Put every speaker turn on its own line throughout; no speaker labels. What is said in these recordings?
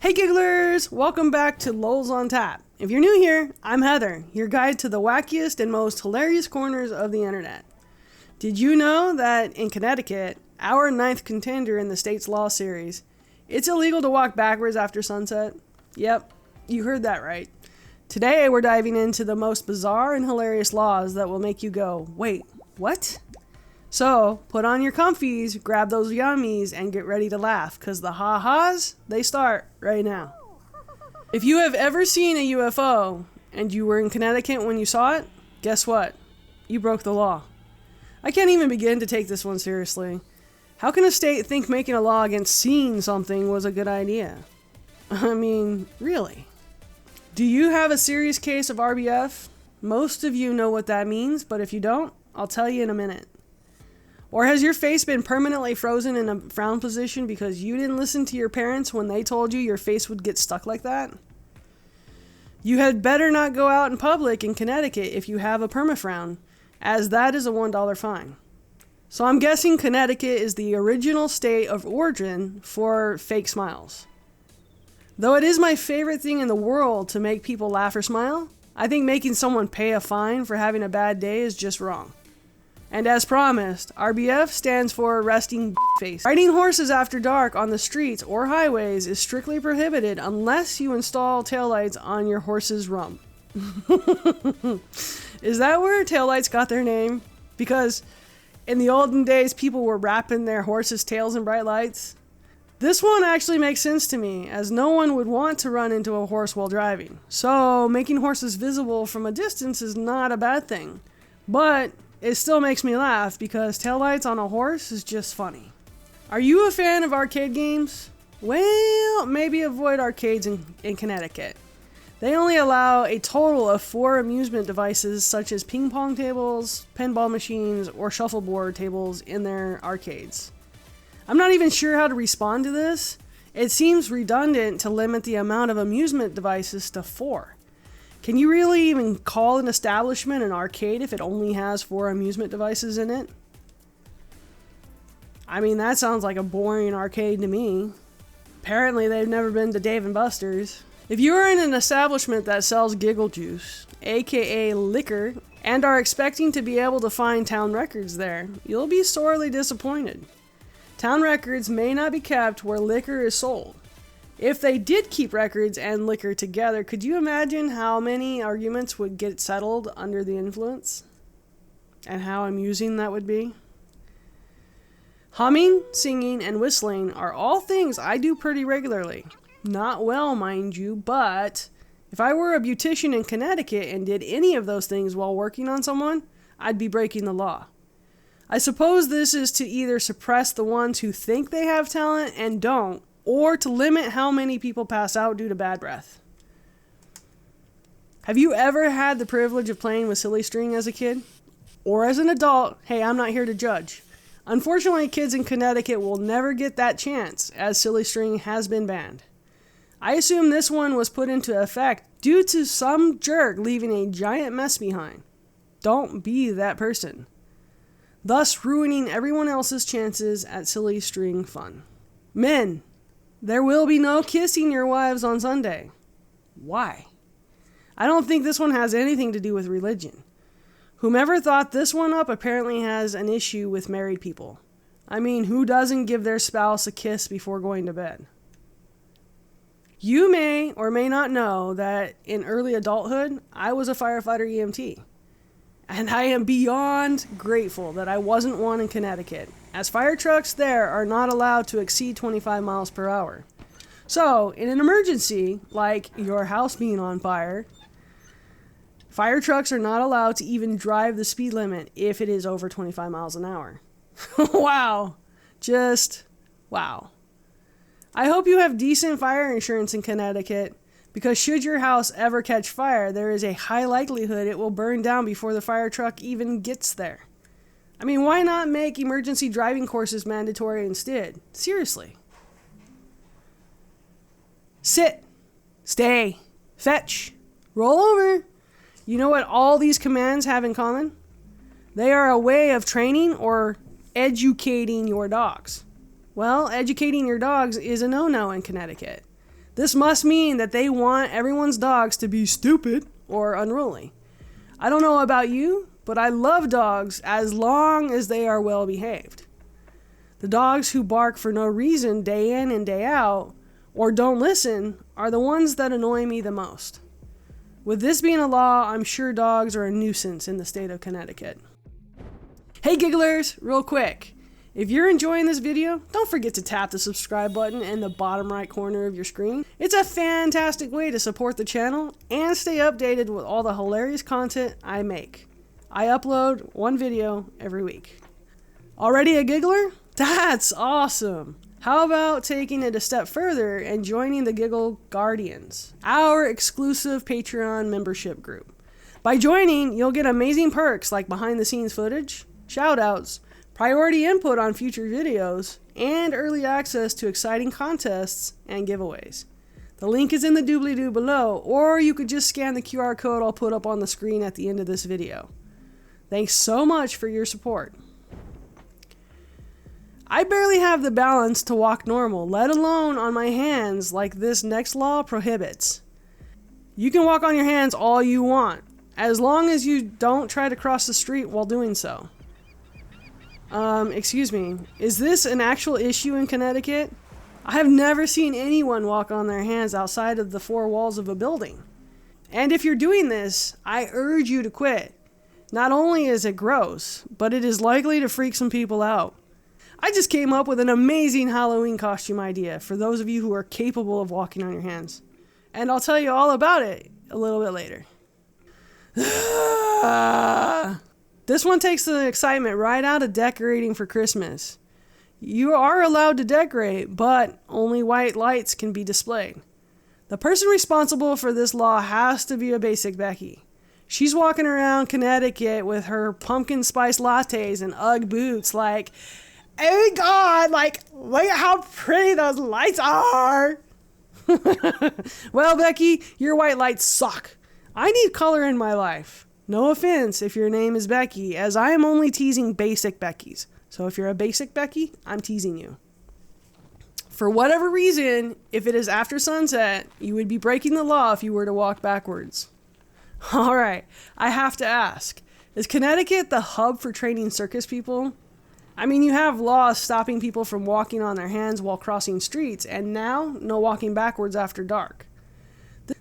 Hey gigglers! Welcome back to LOLZ on Tap. If you're new here, I'm Heather, your guide to the wackiest and most hilarious corners of the internet. Did you know that in Connecticut, our 9th contender in the state's law series, it's illegal to walk backwards after sunset? Yep, you heard that right. Today we're diving into the most bizarre and hilarious laws that will make you go, wait, what? So, put on your comfies, grab those yummies, and get ready to laugh, because the ha-has, they start right now. If you have ever seen a UFO, and you were in Connecticut when you saw it, guess what? You broke the law. I can't even begin to take this one seriously. How can a state think making a law against seeing something was a good idea? I mean, really? Do you have a serious case of RBF? Most of you know what that means, but if you don't, I'll tell you in a minute. Or has your face been permanently frozen in a frown position because you didn't listen to your parents when they told you your face would get stuck like that? You had better not go out in public in Connecticut if you have a permafrown, as that is a $1 fine. So I'm guessing Connecticut is the original state of origin for fake smiles. Though it is my favorite thing in the world to make people laugh or smile, I think making someone pay a fine for having a bad day is just wrong. And as promised, RBF stands for resting face. Riding horses after dark on the streets or highways is strictly prohibited unless you install taillights on your horse's rump. Is that where taillights got their name? Because in the olden days, people were wrapping their horses' tails in bright lights. This one actually makes sense to me, as no one would want to run into a horse while driving. So making horses visible from a distance is not a bad thing. But it still makes me laugh because taillights on a horse is just funny. Are you a fan of arcade games? Well, maybe avoid arcades in Connecticut. They only allow a total of 4 amusement devices such as ping pong tables, pinball machines, or shuffleboard tables in their arcades. I'm not even sure how to respond to this. It seems redundant to limit the amount of amusement devices to 4. Can you really even call an establishment an arcade if it only has 4 amusement devices in it? I mean, that sounds like a boring arcade to me. Apparently, they've never been to Dave & Buster's. If you are in an establishment that sells giggle juice, aka liquor, and are expecting to be able to find town records there, you'll be sorely disappointed. Town records may not be kept where liquor is sold. If they did keep records and liquor together, could you imagine how many arguments would get settled under the influence? And how amusing that would be? Humming, singing, and whistling are all things I do pretty regularly. Not well, mind you, but if I were a beautician in Connecticut and did any of those things while working on someone, I'd be breaking the law. I suppose this is to either suppress the ones who think they have talent and don't, or to limit how many people pass out due to bad breath. Have you ever had the privilege of playing with silly string as a kid? Or as an adult? Hey, I'm not here to judge. Unfortunately, kids in Connecticut will never get that chance, as silly string has been banned. I assume this one was put into effect due to some jerk leaving a giant mess behind. Don't be that person. Thus ruining everyone else's chances at silly string fun. Men, there will be no kissing your wives on Sunday. Why? I don't think this one has anything to do with religion. Whomever thought this one up apparently has an issue with married people. I mean, who doesn't give their spouse a kiss before going to bed? You may or may not know that in early adulthood, I was a firefighter EMT. And I am beyond grateful that I wasn't one in Connecticut, as fire trucks there are not allowed to exceed 25 miles per hour. So, in an emergency, like your house being on fire, fire trucks are not allowed to even drive the speed limit if it is over 25 miles an hour. Wow. Just wow. I hope you have decent fire insurance in Connecticut, because should your house ever catch fire, there is a high likelihood it will burn down before the fire truck even gets there. I mean, why not make emergency driving courses mandatory instead? Seriously. Sit, stay, fetch, roll over. You know what all these commands have in common? They are a way of training or educating your dogs. Well, educating your dogs is a no-no in Connecticut. This must mean that they want everyone's dogs to be stupid or unruly. I don't know about you, but I love dogs as long as they are well behaved. The dogs who bark for no reason day in and day out, or don't listen, are the ones that annoy me the most. With this being a law, I'm sure dogs are a nuisance in the state of Connecticut. Hey gigglers, real quick. If you're enjoying this video, don't forget to tap the subscribe button in the bottom right corner of your screen. It's a fantastic way to support the channel and stay updated with all the hilarious content I make. I upload one video every week. Already a giggler? That's awesome! How about taking it a step further and joining the Giggle Guardians, our exclusive Patreon membership group. By joining, you'll get amazing perks like behind the scenes footage, shoutouts, priority input on future videos, and early access to exciting contests and giveaways. The link is in the doobly-doo below, or you could just scan the QR code I'll put up on the screen at the end of this video. Thanks so much for your support. I barely have the balance to walk normal, let alone on my hands like this next law prohibits. You can walk on your hands all you want, as long as you don't try to cross the street while doing so. Excuse me, is this an actual issue in Connecticut? I have never seen anyone walk on their hands outside of the four walls of a building. And if you're doing this, I urge you to quit. Not only is it gross, but it is likely to freak some people out. I just came up with an amazing Halloween costume idea for those of you who are capable of walking on your hands. And I'll tell you all about it a little bit later. This one takes the excitement right out of decorating for Christmas. You are allowed to decorate, but only white lights can be displayed. The person responsible for this law has to be a basic Becky. She's walking around Connecticut with her pumpkin spice lattes and Ugg boots like, oh God, like, look at how pretty those lights are. Well, Becky, your white lights suck. I need color in my life. No offense if your name is Becky, as I am only teasing basic Beckys. So if you're a basic Becky, I'm teasing you. For whatever reason, if it is after sunset, you would be breaking the law if you were to walk backwards. Alright, I have to ask, is Connecticut the hub for training circus people? I mean, you have laws stopping people from walking on their hands while crossing streets, and now, no walking backwards after dark.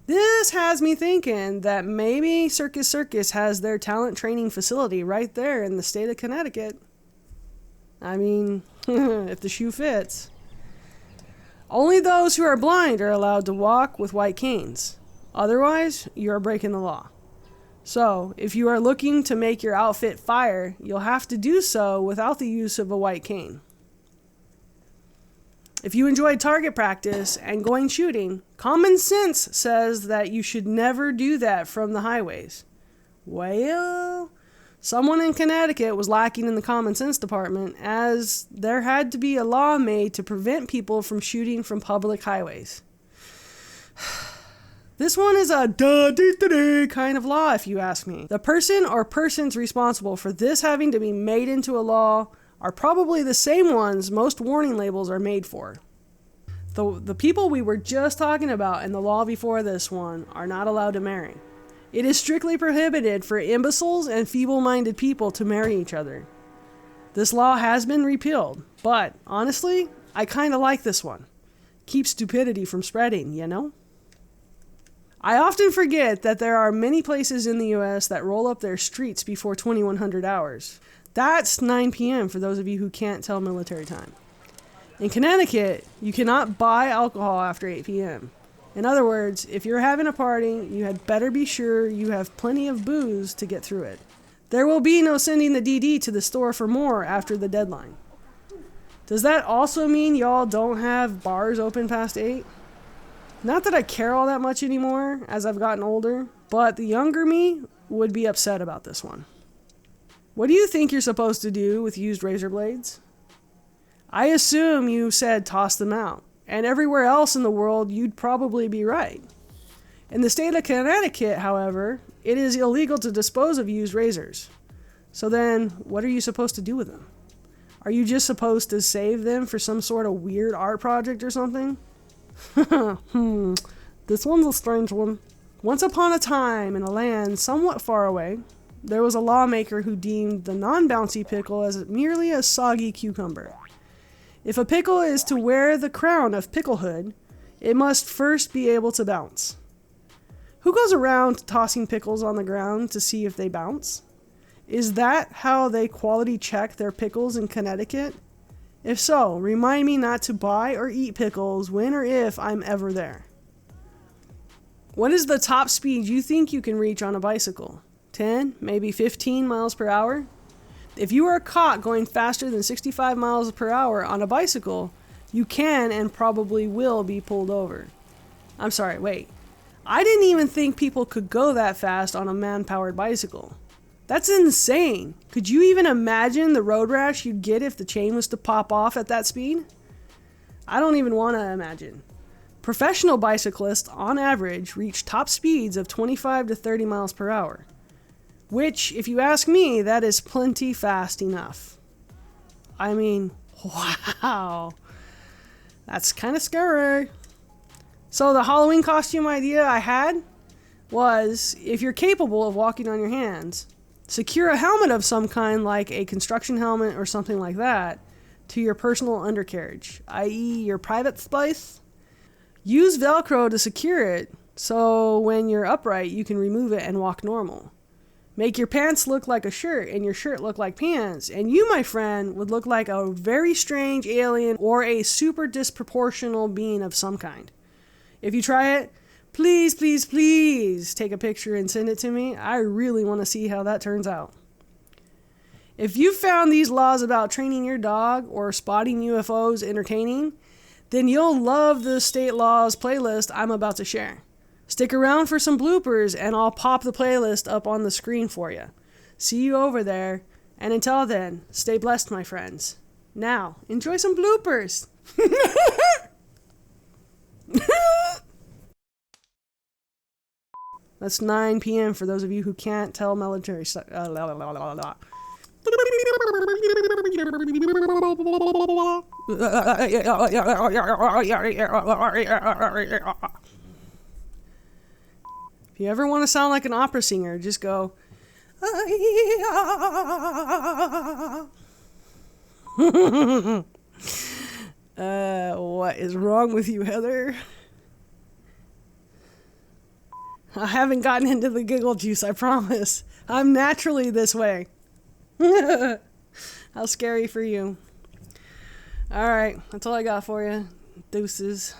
This has me thinking that maybe Circus Circus has their talent training facility right there in the state of Connecticut. I mean, if the shoe fits. Only those who are blind are allowed to walk with white canes. Otherwise, you are breaking the law. So, if you are looking to make your outfit fire, you'll have to do so without the use of a white cane. If you enjoy target practice and going shooting, common sense says that you should never do that from the highways. Well, someone in Connecticut was lacking in the common sense department, as there had to be a law made to prevent people from shooting from public highways. This one is a kind of law, if you ask me. The person or persons responsible for this having to be made into a law are probably the same ones most warning labels are made for. The people we were just talking about in the law before this one are not allowed to marry. It is strictly prohibited for imbeciles and feeble-minded people to marry each other. This law has been repealed, but honestly, I kind of like this one. Keeps stupidity from spreading, you know? I often forget that there are many places in the US that roll up their streets before 2100 hours. That's 9 p.m. for those of you who can't tell military time. In Connecticut, you cannot buy alcohol after 8 p.m. In other words, if you're having a party, you had better be sure you have plenty of booze to get through it. There will be no sending the DD to the store for more after the deadline. Does that also mean y'all don't have bars open past 8? Not that I care all that much anymore as I've gotten older, but the younger me would be upset about this one. What do you think you're supposed to do with used razor blades? I assume you said toss them out, and everywhere else in the world you'd probably be right. In the state of Connecticut, however, it is illegal to dispose of used razors. So then, what are you supposed to do with them? Are you just supposed to save them for some sort of weird art project or something? This one's a strange one. Once upon a time, in a land somewhat far away, there was a lawmaker who deemed the non-bouncy pickle as merely a soggy cucumber. If a pickle is to wear the crown of picklehood, it must first be able to bounce. Who goes around tossing pickles on the ground to see if they bounce? Is that how they quality check their pickles in Connecticut? If so, remind me not to buy or eat pickles when or if I'm ever there. What is the top speed you think you can reach on a bicycle? 10, maybe 15 miles per hour? If you are caught going faster than 65 miles per hour on a bicycle, you can and probably will be pulled over. I'm sorry, wait. I didn't even think people could go that fast on a man-powered bicycle. That's insane. Could you even imagine the road rash you'd get if the chain was to pop off at that speed? I don't even want to imagine. Professional bicyclists, on average, reach top speeds of 25 to 30 miles per hour. Which, if you ask me, that is plenty fast enough. I mean, wow. That's kind of scary. So the Halloween costume idea I had was, if you're capable of walking on your hands, secure a helmet of some kind, like a construction helmet or something like that, to your personal undercarriage, i.e. your private space. Use Velcro to secure it, so when you're upright, you can remove it and walk normal. Make your pants look like a shirt and your shirt look like pants, and you, my friend, would look like a very strange alien or a super disproportional being of some kind. If you try it, please, please, please take a picture and send it to me. I really want to see how that turns out. If you found these laws about training your dog or spotting UFOs entertaining, then you'll love the state laws playlist I'm about to share. Stick around for some bloopers and I'll pop the playlist up on the screen for you. See you over there, and until then, stay blessed, my friends. Now, enjoy some bloopers. That's 9 p.m. for those of you who can't tell military stuff. If you ever want to sound like an opera singer, just go. What is wrong with you, Heather? I haven't gotten into the giggle juice, I promise. I'm naturally this way. How scary for you. Alright, that's all I got for you. Deuces.